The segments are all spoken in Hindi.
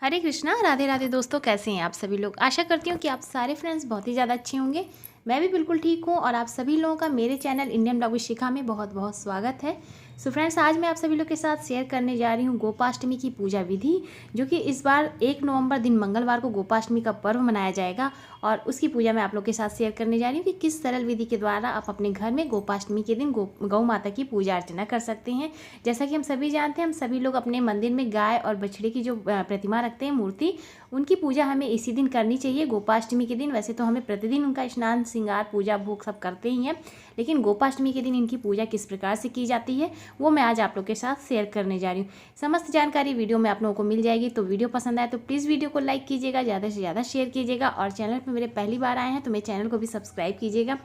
हरे कृष्णा, राधे राधे दोस्तों, कैसे हैं आप सभी लोग। आशा करती हूँ कि आप सारे फ्रेंड्स बहुत ही ज़्यादा अच्छे होंगे। मैं भी बिल्कुल ठीक हूँ और आप सभी लोगों का मेरे चैनल इंडियन ब्लॉग विद शिखा में बहुत बहुत स्वागत है। सो फ्रेंड्स, आज मैं आप सभी लोग के साथ शेयर करने जा रही हूँ गोपाष्टमी की पूजा विधि, जो कि इस बार 1 नवंबर दिन मंगलवार को गोपाष्टमी का पर्व मनाया जाएगा और उसकी पूजा मैं आप लोग के साथ शेयर करने जा रही हूँ कि किस सरल विधि के द्वारा आप अपने घर में गोपाष्टमी के दिन गौ माता की पूजा अर्चना कर सकते हैं। जैसा कि हम सभी जानते हैं, हम सभी लोग अपने मंदिर में गाय और बछड़े की जो प्रतिमा रखते हैं, मूर्ति, उनकी पूजा हमें इसी दिन करनी चाहिए, गोपाष्टमी के दिन। वैसे तो हमें प्रतिदिन उनका स्नान, श्रृंगार, पूजा, भोग सब करते ही हैं, लेकिन गोपाष्टमी के दिन इनकी पूजा किस प्रकार से की जाती है वो मैं आज आप लोग के साथ शेयर करने जा रही हूँ। समस्त जानकारी वीडियो में आप लोगों को मिल जाएगी। तो वीडियो पसंद आए तो प्लीज़ वीडियो को लाइक कीजिएगा, ज़्यादा से ज़्यादा शेयर कीजिएगा और चैनल पर मेरे पहली बार आए हैं तो मेरे चैनल को भी सब्सक्राइब कीजिएगा।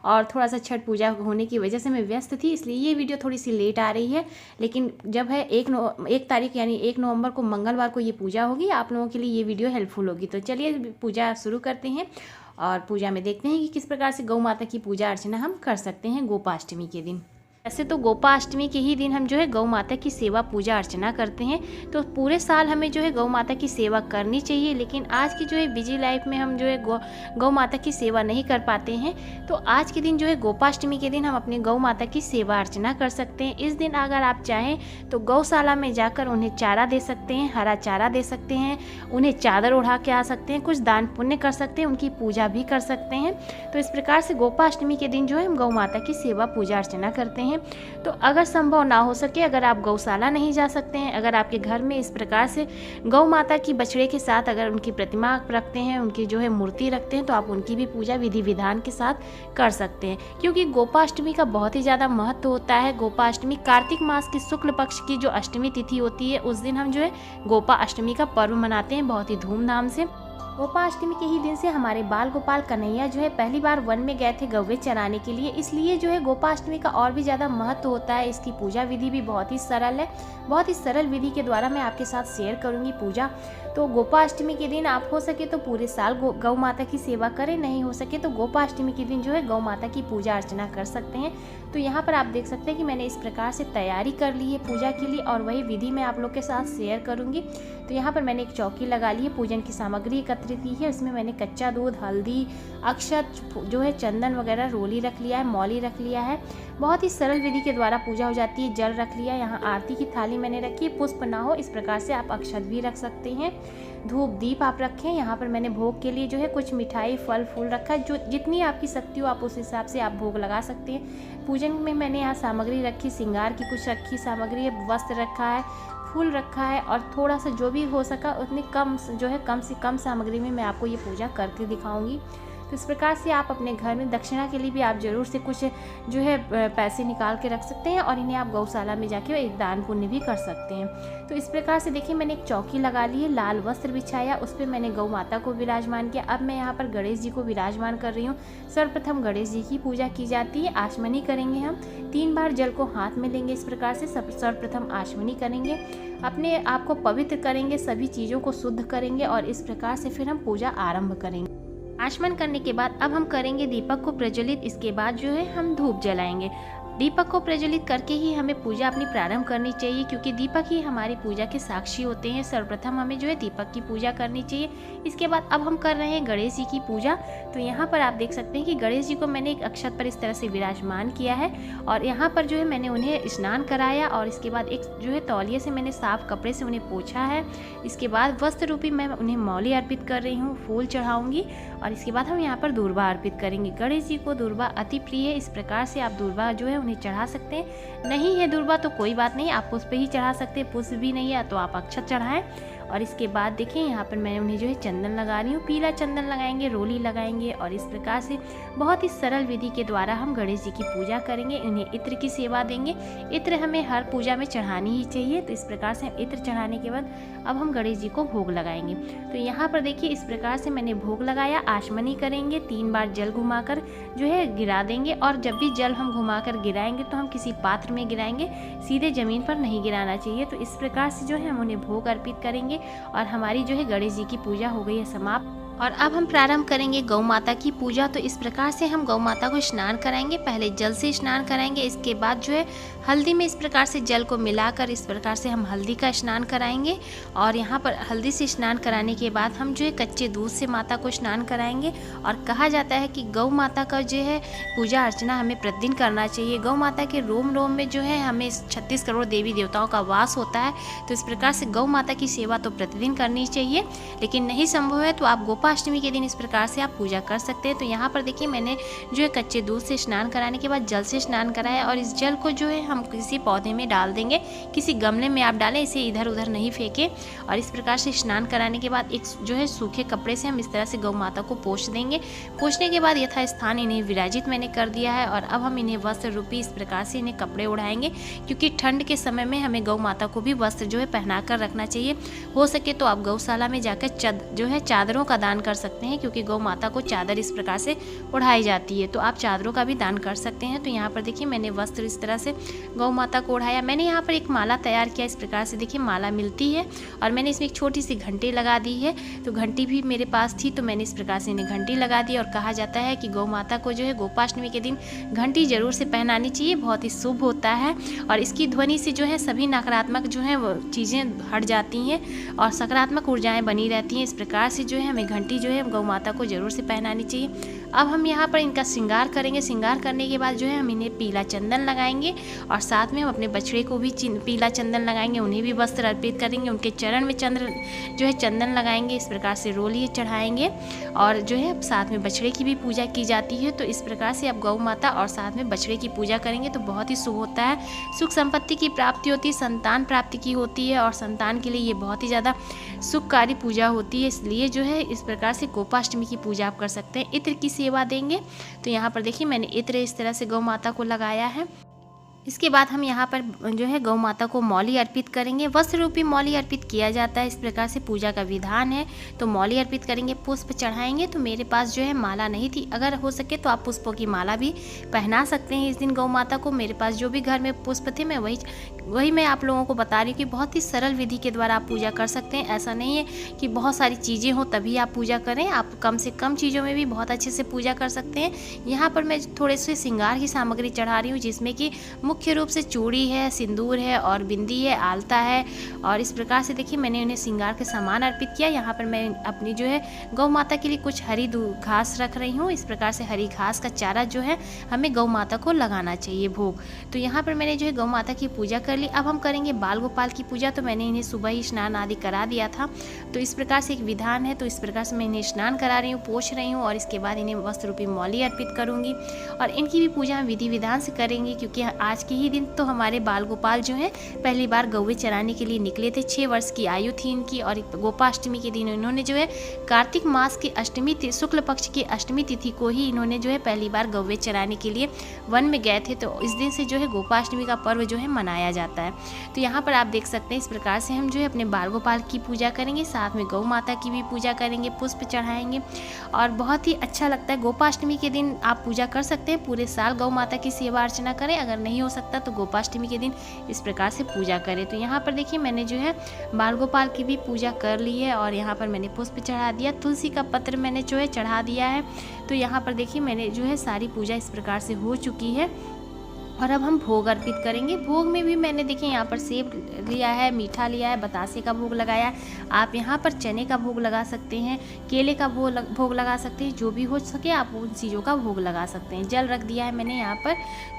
और थोड़ा सा छठ पूजा होने की वजह से मैं व्यस्त थी, इसलिए ये वीडियो थोड़ी सी लेट आ रही है, लेकिन जब है 1 तारीख यानी 1 नवंबर को मंगलवार को ये पूजा होगी, आप लोगों के लिए ये वीडियो हेल्पफुल होगी। तो चलिए पूजा शुरू करते हैं और पूजा में देखते हैं कि किस प्रकार से गौ माता की पूजा अर्चना हम कर सकते हैं गोपाष्टमी के दिन। वैसे तो गोपाष्टमी के ही दिन हम जो है गौ माता की सेवा, पूजा अर्चना करते हैं, तो पूरे साल हमें जो है गौ माता की सेवा करनी चाहिए। लेकिन आज की जो है बिजी लाइफ में हम जो है गौ माता की सेवा नहीं कर पाते हैं, तो आज के दिन जो है गोपाष्टमी के दिन हम अपने गौ माता की सेवा अर्चना कर सकते हैं। इस दिन अगर आप चाहें तो गौशाला में जाकर उन्हें चारा दे सकते हैं, हरा चारा दे सकते हैं, उन्हें चादर उड़ा के आ सकते हैं, कुछ दान पुण्य कर सकते हैं, उनकी पूजा भी कर सकते हैं। तो इस प्रकार से गोपाष्टमी के दिन जो है हम गौ माता की सेवा, पूजा अर्चना करते हैं। तो अगर संभव ना हो सके, अगर आप गौशाला नहीं जा सकते हैं, अगर आपके घर में इस प्रकार से गौ माता की बछड़े के साथ अगर उनकी प्रतिमा रखते हैं, उनकी जो है मूर्ति रखते हैं, तो आप उनकी भी पूजा विधि विधान के साथ कर सकते हैं। क्योंकि गोपाष्टमी का बहुत ही ज़्यादा महत्व होता है। गोपाष्टमी कार्तिक मास की शुक्ल पक्ष की जो अष्टमी तिथि होती है, उस दिन हम जो है गोपाष्टमी का पर्व मनाते हैं बहुत ही धूमधाम से। गोपाष्टमी के ही दिन से हमारे बाल गोपाल कन्हैया जो है पहली बार वन में गए थे गौवे चराने के लिए, इसलिए जो है गोपाष्टमी का और भी ज़्यादा महत्व होता है। इसकी पूजा विधि भी बहुत ही सरल है, बहुत ही सरल विधि के द्वारा मैं आपके साथ शेयर करूंगी पूजा। तो गोपाष्टमी के दिन आप हो सके तो पूरे साल गौ माता की सेवा करें, नहीं हो सके तो गोपाष्टमी के दिन जो है गौ माता की पूजा अर्चना कर सकते हैं। तो यहाँ पर आप देख सकते हैं कि मैंने इस प्रकार से तैयारी कर ली है पूजा के लिए और वही विधि मैं आप लोग के साथ शेयर करूँगी। तो यहाँ पर मैंने एक चौकी लगा ली है, पूजन की सामग्री एकत्रित की है, उसमें मैंने कच्चा दूध, हल्दी, अक्षत, जो है चंदन वगैरह, रोली रख लिया है, मौली रख लिया है। बहुत ही सरल विधि के द्वारा पूजा हो जाती है। जल रख लिया, यहाँ आरती की थाली मैंने रखी है, पुष्प ना हो इस प्रकार से आप अक्षत भी रख सकते हैं। धूप दीप आप रखें। यहाँ पर मैंने भोग के लिए जो है कुछ मिठाई, फल फूल रखा है, जो जितनी आपकी शक्ति हो आप उस हिसाब से आप भोग लगा सकते हैं। पूजन में मैंने यहाँ सामग्री रखी, श्रृंगार की कुछ रखी सामग्री है, वस्त्र रखा है, फूल रखा है और थोड़ा सा जो भी हो सका उतनी कम जो है कम से कम सामग्री में मैं आपको ये पूजा करके दिखाऊंगी। तो इस प्रकार से आप अपने घर में दक्षिणा के लिए भी आप जरूर से कुछ जो है पैसे निकाल के रख सकते हैं और इन्हें आप गौशाला में जाके एक दान पुण्य भी कर सकते हैं। तो इस प्रकार से देखिए मैंने एक चौकी लगा ली है, लाल वस्त्र बिछाया, उस पर मैंने गौ माता को विराजमान किया। अब मैं यहाँ पर गणेश जी को विराजमान कर रही हूँ। सर्वप्रथम गणेश जी की पूजा की जाती है, आचमनी करेंगे हम 3 बार जल को हाथ में लेंगे। इस प्रकार से सर्वप्रथम आचमनी करेंगे, अपने आप को पवित्र करेंगे, सभी चीज़ों को शुद्ध करेंगे और इस प्रकार से फिर हम पूजा आरंभ करेंगे। आचमन करने के बाद अब हम करेंगे दीपक को प्रज्वलित। इसके बाद जो है हम धूप जलाएंगे। दीपक को प्रज्वलित करके ही हमें पूजा अपनी प्रारंभ करनी चाहिए, क्योंकि दीपक ही हमारी पूजा के साक्षी होते हैं। सर्वप्रथम हमें जो है दीपक की पूजा करनी चाहिए। इसके बाद अब हम कर रहे हैं गणेश जी की पूजा। तो यहाँ पर आप देख सकते हैं कि गणेश जी को मैंने एक अक्षत पर इस तरह से विराजमान किया है और यहाँ पर जो है मैंने उन्हें स्नान कराया और इसके बाद एक जो है तौलिए से मैंने साफ कपड़े से उन्हें पोंछा है। इसके बाद वस्त्र रूपी मैं उन्हें मौली अर्पित कर रही हूँ, फूल चढ़ाऊंगी और इसके बाद हम यहाँ पर दूर्वा अर्पित करेंगे। गणेश जी को दूर्वा अति प्रिय है, इस प्रकार से आप दूर्वा जो है उन्हें चढ़ा सकते हैं। नहीं है दूर्वा तो कोई बात नहीं, आप पुष्प ही चढ़ा सकते हैं। पुष्प भी नहीं है तो आप अक्षत चढ़ाएं। और इसके बाद देखिए यहाँ पर मैं उन्हें जो है चंदन लगा रही हूँ, पीला चंदन लगाएंगे, रोली लगाएंगे और इस प्रकार से बहुत ही सरल विधि के द्वारा हम गणेश जी की पूजा करेंगे। इन्हें इत्र की सेवा देंगे। इत्र हमें हर पूजा में चढ़ानी ही चाहिए। तो इस प्रकार से इत्र चढ़ाने के बाद अब हम गणेश जी को भोग लगाएंगे। तो यहाँ पर देखिए इस प्रकार से मैंने भोग लगाया। आचमनी करेंगे, 3 बार जल घुमाकर जो है गिरा देंगे और जब भी जल हम घुमाकर गिराएंगे तो हम किसी पात्र में गिराएंगे, सीधे जमीन पर नहीं गिराना चाहिए। तो इस प्रकार से जो है हम उन्हें भोग अर्पित करेंगे और हमारी जो है गणेश जी की पूजा हो गई है समाप्त। और अब हम प्रारंभ करेंगे गौ माता की पूजा। तो इस प्रकार से हम गौ माता को स्नान कराएंगे। पहले जल से स्नान कराएंगे, इसके बाद जो है हल्दी में इस प्रकार से जल को मिलाकर इस प्रकार से हम हल्दी का स्नान कराएंगे। और यहाँ पर हल्दी से स्नान कराने के बाद हम जो है कच्चे दूध से माता को स्नान कराएंगे। और कहा जाता है कि गौ माता का जो है पूजा अर्चना हमें प्रतिदिन करना चाहिए। गौ माता के रोम रोम में जो है हमें 36 करोड़ देवी देवताओं का वास होता है। तो इस प्रकार से गौ माता की सेवा तो प्रतिदिन करनी चाहिए। लेकिन नहीं संभव है तो आप गोपाष्टमी के दिन इस प्रकार से आप पूजा कर सकते हैं। तो यहाँ पर देखिए मैंने जो है कच्चे दूध से स्नान कराने के बाद जल से स्नान कराया। और इस जल को जो है हम किसी पौधे में डाल देंगे, किसी गमले में आप डालें, इसे इधर उधर नहीं फेंकें। और इस प्रकार से स्नान कराने के बाद एक जो है सूखे कपड़े से हम इस तरह से गौ माता को पोंछ देंगे। पोंछने के बाद यथास्थान इन्हें विराजित मैंने कर दिया है। और अब हम इन्हें वस्त्र रूपी इस प्रकार से इन्हें कपड़े उड़ाएंगे, क्योंकि ठंड के समय में हमें गौ माता को भी वस्त्र जो है पहना कर रखना चाहिए। हो सके तो आप गौशाला में जाकर जो है चादरों का दान कर सकते हैं, क्योंकि गौ माता को चादर इस प्रकार से उड़ाई जाती है। तो आप चादरों का भी दान कर सकते हैं। तो यहाँ पर देखिए मैंने वस्त्र इस तरह से गौ माता को उड़ाया। मैंने यहाँ पर एक माला तैयार किया। इस प्रकार से देखिए माला मिलती है और मैंने इसमें एक छोटी सी घंटी लगा दी है। तो घंटी भी मेरे पास थी तो मैंने इस प्रकार से इन्हें घंटी लगा दी। और कहा जाता है कि गौ माता को जो है गोपाष्टमी के दिन घंटी जरूर से पहनानी चाहिए, बहुत ही शुभ होता है। और इसकी ध्वनि से जो है सभी नकारात्मक जो है वो चीज़ें हट जाती हैं और सकारात्मक ऊर्जाएं बनी रहती हैं। इस प्रकार से जो है हमें घंटी जो है गौ माता को जरूर से पहनानी चाहिए। अब हम यहाँ पर इनका श्रृंगार करेंगे। श्रृंगार करने के बाद जो है हम इन्हें पीला चंदन लगाएंगे और साथ में हम अपने बछड़े को भी पीला चंदन लगाएंगे, उन्हें भी वस्त्र अर्पित करेंगे, उनके चरण में जो है चंदन लगाएंगे। इस प्रकार से रोली चढ़ाएंगे और जो है साथ में बछड़े की भी पूजा की जाती है। तो इस प्रकार से आप गौ माता और साथ में बछड़े की पूजा करेंगे तो बहुत ही शुभ होता है। सुख संपत्ति की प्राप्ति होती है, संतान प्राप्ति की होती है और संतान के लिए ये बहुत ही ज़्यादा सुखकारी पूजा होती है। इसलिए जो है इस प्रकार से गोपाष्टमी की पूजा आप कर सकते हैं। इत्र की सेवा देंगे। तो यहाँ पर देखिए मैंने इत्र इस तरह से गौ माता को लगाया है। इसके बाद हम यहाँ पर जो है गौ माता को मौली अर्पित करेंगे। वस्त्र रूपी मौली अर्पित किया जाता है। इस प्रकार से पूजा का विधान है। तो मौली अर्पित करेंगे, पुष्प चढ़ाएंगे। तो मेरे पास जो है माला नहीं थी, अगर हो सके तो आप पुष्पों की माला भी पहना सकते हैं इस दिन गौ माता को। मेरे पास जो भी घर में पुष्प थे मैं वही मैं आप लोगों को बता रही हूँ कि बहुत ही सरल विधि के द्वारा आप पूजा कर सकते हैं। ऐसा नहीं है कि बहुत सारी चीज़ें हो तभी आप पूजा करें, आप कम से कम चीज़ों में भी बहुत अच्छे से पूजा कर सकते हैं। यहाँ पर मैं थोड़े से श्रृंगार की सामग्री चढ़ा रही हूँ, जिसमें कि मुख्य रूप से चूड़ी है, सिंदूर है और बिंदी है, आलता है। और इस प्रकार से देखिए मैंने उन्हें श्रृंगार के सामान अर्पित किया। यहाँ पर मैं अपनी जो है गौ माता के लिए कुछ हरी घास रख रही हूँ। इस प्रकार से हरी घास का चारा जो है हमें गौ माता को लगाना चाहिए भोग। तो यहाँ पर मैंने जो है गौ माता की पूजा कर ली। अब हम करेंगे बाल गोपाल की पूजा। तो मैंने इन्हें सुबह ही स्नान आदि करा दिया था। तो इस प्रकार से एक विधान है। तो इस प्रकार से मैं इन्हें स्नान करा रही हूँ, पोंछ रही हूँ और इसके बाद इन्हें वस्त्र रूपी मौली अर्पित करूँगी। और इनकी भी पूजा हम विधि विधान से करेंगे, क्योंकि आज के ही दिन तो हमारे बाल गोपाल जो हैं पहली बार गौवे चराने के लिए निकले थे। 6 वर्ष की आयु थी इनकी। और गोपाष्टमी के दिन इन्होंने जो है कार्तिक मास की अष्टमी शुक्ल पक्ष की अष्टमी तिथि को ही इन्होंने जो है पहली बार गौवे चराने के लिए वन में गए थे। तो इस दिन से जो है गोपाष्टमी का पर्व जो है मनाया जाता है। तो यहाँ पर आप देख सकते हैं इस प्रकार से हम जो है अपने बाल गोपाल की पूजा करेंगे, साथ में गौ माता की भी पूजा करेंगे, पुष्प चढ़ाएंगे और बहुत ही अच्छा लगता है। गोपाष्टमी के दिन आप पूजा कर सकते हैं, पूरे साल गौ माता की सेवा अर्चना करें। अगर नहीं हो सकता तो गोपाष्टमी के दिन इस प्रकार से पूजा करें। तो यहाँ पर देखिए मैंने जो है बाल गोपाल की भी पूजा कर ली है और यहाँ पर मैंने पुष्प चढ़ा दिया, तुलसी का पत्र मैंने जो है चढ़ा दिया है। तो यहाँ पर देखिए मैंने जो है सारी पूजा इस प्रकार से हो चुकी है। और अब हम भोग अर्पित करेंगे। भोग में भी मैंने देखिए यहाँ पर सेब लिया है, मीठा लिया है, बतासे का भोग लगाया है। आप यहाँ पर चने का भोग लगा सकते हैं, केले का भोग लगा सकते हैं, जो भी हो सके आप उन चीज़ों का भोग लगा सकते हैं। जल रख दिया है मैंने यहाँ पर,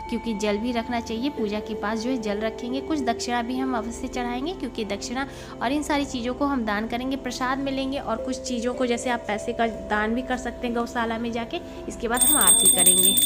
क्योंकि जल भी रखना चाहिए, पूजा के पास जो है जल रखेंगे। कुछ दक्षिणा भी हम अवश्य चढ़ाएंगे, क्योंकि दक्षिणा और इन सारी चीज़ों को हम दान करेंगे, प्रसाद में लेंगे। और कुछ चीज़ों को जैसे आप पैसे का दान भी कर सकते हैं गौशाला में जाके। इसके बाद हम आरती करेंगे।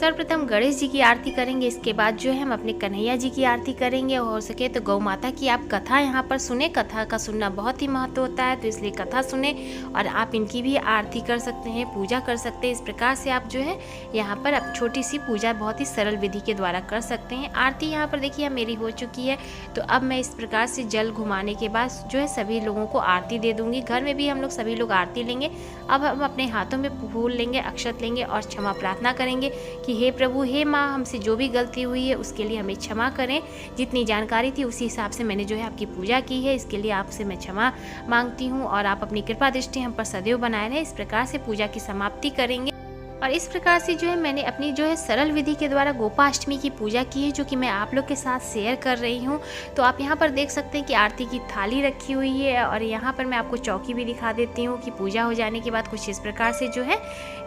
सर्वप्रथम गणेश जी की आरती करेंगे, इसके बाद जो है हम अपने कन्हैया जी की आरती करेंगे। हो सके तो गौ माता की आप कथा यहाँ पर सुने, कथा का सुनना बहुत ही महत्व होता है, तो इसलिए कथा सुने और आप इनकी भी आरती कर सकते हैं, पूजा कर सकते हैं। इस प्रकार से आप जो है यहाँ पर अब छोटी सी पूजा बहुत ही सरल विधि के द्वारा कर सकते हैं। आरती यहाँ पर देखिए मेरी हो चुकी है, तो अब मैं इस प्रकार से जल घुमाने के बाद जो है सभी लोगों को आरती दे दूँगी। घर में भी हम लोग सभी लोग आरती लेंगे। अब हम अपने हाथों में फूल लेंगे, अक्षत लेंगे और क्षमा प्रार्थना करेंगे कि हे प्रभु, हे माँ, हमसे जो भी गलती हुई है उसके लिए हमें क्षमा करें। जितनी जानकारी थी उसी हिसाब से मैंने जो है आपकी पूजा की है, इसके लिए आपसे मैं क्षमा मांगती हूँ और आप अपनी कृपा दृष्टि हम पर सदैव बनाए रहें। इस प्रकार से पूजा की समाप्ति करेंगे। और इस प्रकार से जो है मैंने अपनी जो है सरल विधि के द्वारा गोपाष्टमी की पूजा की है, जो कि मैं आप लोग के साथ शेयर कर रही हूँ। तो आप यहाँ पर देख सकते हैं कि आरती की थाली रखी हुई है और यहाँ पर मैं आपको चौकी भी दिखा देती हूँ कि पूजा हो जाने के बाद कुछ इस प्रकार से जो है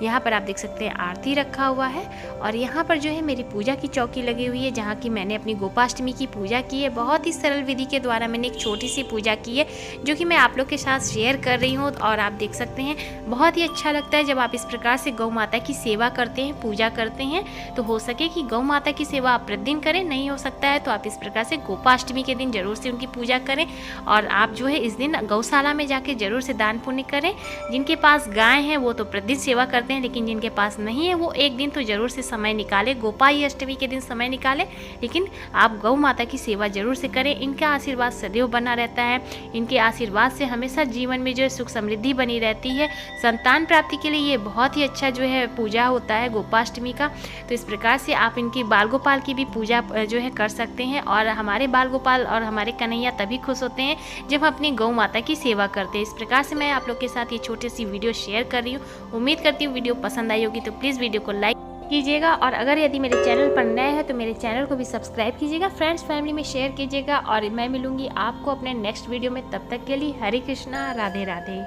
यहाँ पर आप देख सकते हैं आरती रखा हुआ है। और यहाँ पर जो है मेरी पूजा की चौकी लगी हुई है, जहाँ की मैंने अपनी गोपाष्टमी की पूजा की है। बहुत ही सरल विधि के द्वारा मैंने एक छोटी सी पूजा की है, जो कि मैं आप लोग के साथ शेयर कर रही हूँ। और आप देख सकते हैं बहुत ही अच्छा लगता है जब आप इस प्रकार से गौ माता की सेवा करते हैं, पूजा करते हैं। तो हो सके कि गौ माता की सेवा आप प्रतिदिन करें, नहीं हो सकता है तो आप इस प्रकार से गोपाष्टमी के दिन जरूर से उनकी पूजा करें। और आप जो है इस दिन गौशाला में जाके जरूर से दान पुण्य करें। जिनके पास गाय हैं वो तो प्रतिदिन सेवा करते हैं, लेकिन जिनके पास नहीं है वो एक दिन तो जरूर से समय निकाले, गोपाई अष्टमी के दिन समय निकाले, लेकिन आप गौ माता की सेवा जरूर से करें। इनका आशीर्वाद सदैव बना रहता है। इनके आशीर्वाद से हमेशा जीवन में जो है सुख समृद्धि बनी रहती है। संतान प्राप्ति के लिए ये बहुत ही अच्छा जो है पूजा होता है गोपाष्टमी का। तो इस प्रकार से आप इनकी बाल गोपाल की भी पूजा जो है कर सकते हैं। और हमारे बाल गोपाल और हमारे कन्हैया तभी खुश होते हैं जब हम अपनी गौ माता की सेवा करते हैं। इस प्रकार से मैं आप लोग के साथ ये छोटी सी वीडियो शेयर कर रही हूँ। उम्मीद करती हूँ वीडियो पसंद आई होगी, तो प्लीज़ वीडियो को लाइक कीजिएगा। और अगर यदि मेरे चैनल पर नए हैं तो मेरे चैनल को भी सब्सक्राइब कीजिएगा, फ्रेंड्स फैमिली में शेयर कीजिएगा। और मैं मिलूंगी आपको अपने नेक्स्ट वीडियो में। तब तक के लिए हरे कृष्णा, राधे राधे।